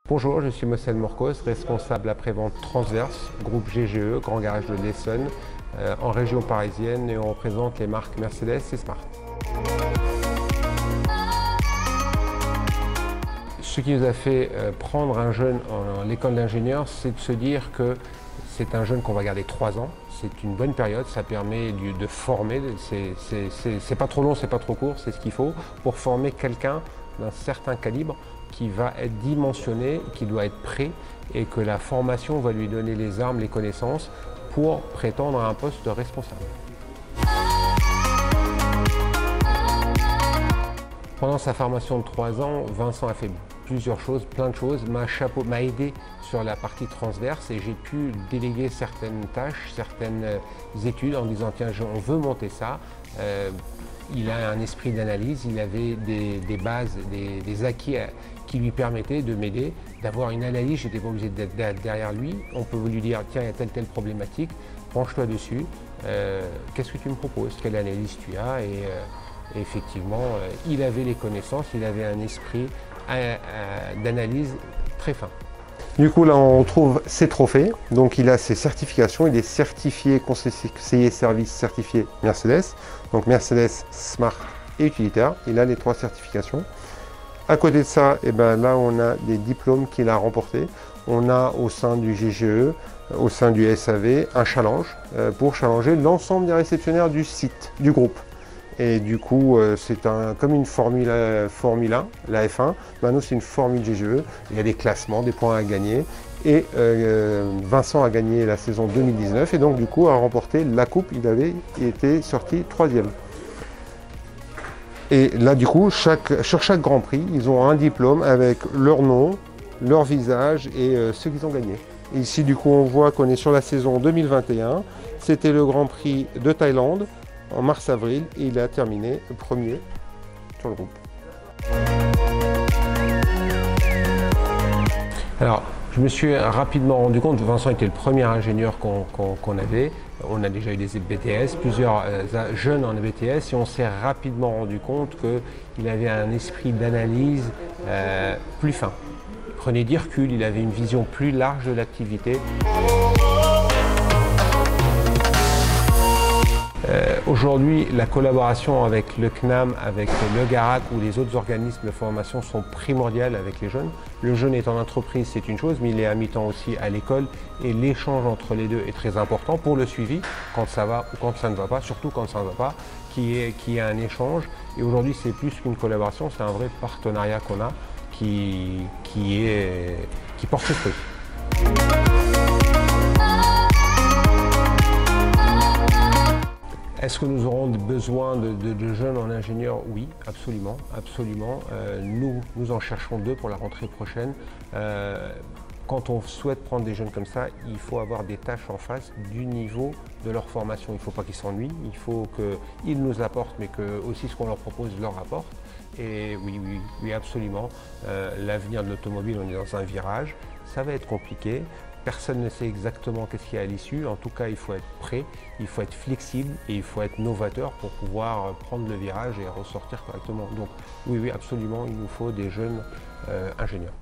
Bonjour, je suis Mossel Morcos, responsable après-vente transverse, groupe GGE, Grand Garage de l'Essonne, en région parisienne, et on représente les marques Mercedes et Smart. Ce qui nous a fait prendre un jeune en l'école d'ingénieur, c'est de se dire que c'est un jeune qu'on va garder 3 ans. C'est une bonne période, ça permet de former, c'est pas trop long, c'est pas trop court, c'est ce qu'il faut pour former quelqu'un d'un certain calibre qui va être dimensionné, qui doit être prêt, et que la formation va lui donner les armes, les connaissances pour prétendre à un poste de responsable. Pendant sa formation de 3 ans, Vincent a fait plusieurs choses, plein de choses, m'a aidé sur la partie transverse, et j'ai pu déléguer certaines tâches, certaines études en disant tiens, on veut monter ça. Il a un esprit d'analyse, il avait des bases, des acquis qui lui permettaient de m'aider, d'avoir une analyse. Je n'étais pas obligé d'être derrière lui. On peut lui dire tiens, il y a telle problématique, penche-toi dessus, qu'est-ce que tu me proposes, quelle analyse tu as, et effectivement, il avait les connaissances, il avait un esprit d'analyse très fin. Du coup, là, on trouve ses trophées. Donc, il a ses certifications. Il est certifié conseiller service certifié Mercedes. Donc, Mercedes, Smart et utilitaire. Il a les 3 certifications. À côté de ça, eh ben, là, on a des diplômes qu'il a remportés. On a au sein du GGE, au sein du SAV, un challenge pour challenger l'ensemble des réceptionnaires du site, du groupe. Et du coup, c'est comme une Formule 1, la F1. Maintenant, c'est une Formule GGE. Il y a des classements, des points à gagner. Et Vincent a gagné la saison 2019 et donc, du coup, a remporté la coupe. Il avait été sorti 3e. Et là, du coup, sur chaque Grand Prix, ils ont un diplôme avec leur nom, leur visage et ce qu'ils ont gagné. Et ici, du coup, on voit qu'on est sur la saison 2021. C'était le Grand Prix de Thaïlande en mars-avril, et il a terminé premier sur le groupe. Alors, je me suis rapidement rendu compte, Vincent était le premier ingénieur qu'on avait. On a déjà eu des BTS, plusieurs jeunes en BTS, et on s'est rapidement rendu compte qu'il avait un esprit d'analyse plus fin. Il prenait du recul, il avait une vision plus large de l'activité. Aujourd'hui, la collaboration avec le CNAM, avec le GARAC ou les autres organismes de formation sont primordiales avec les jeunes. Le jeune est en entreprise, c'est une chose, mais il est à mi-temps aussi à l'école, et l'échange entre les deux est très important pour le suivi, quand ça va ou quand ça ne va pas, surtout quand ça ne va pas, qu'il y ait un échange. Et aujourd'hui, c'est plus qu'une collaboration, c'est un vrai partenariat qu'on a qui porte ses fruits. Est-ce que nous aurons besoin de jeunes en ingénieur? Oui, absolument, absolument. Nous en cherchons 2 pour la rentrée prochaine. Quand on souhaite prendre des jeunes comme ça, il faut avoir des tâches en face du niveau de leur formation. Il ne faut pas qu'ils s'ennuient, il faut qu'ils nous apportent, mais que aussi ce qu'on leur propose leur apporte. Et oui, absolument. L'avenir de l'automobile, on est dans un virage, ça va être compliqué. Personne ne sait exactement qu'est-ce qu'il y a à l'issue. En tout cas, il faut être prêt, il faut être flexible et il faut être novateur pour pouvoir prendre le virage et ressortir correctement. Donc oui, absolument, il nous faut des jeunes ingénieurs.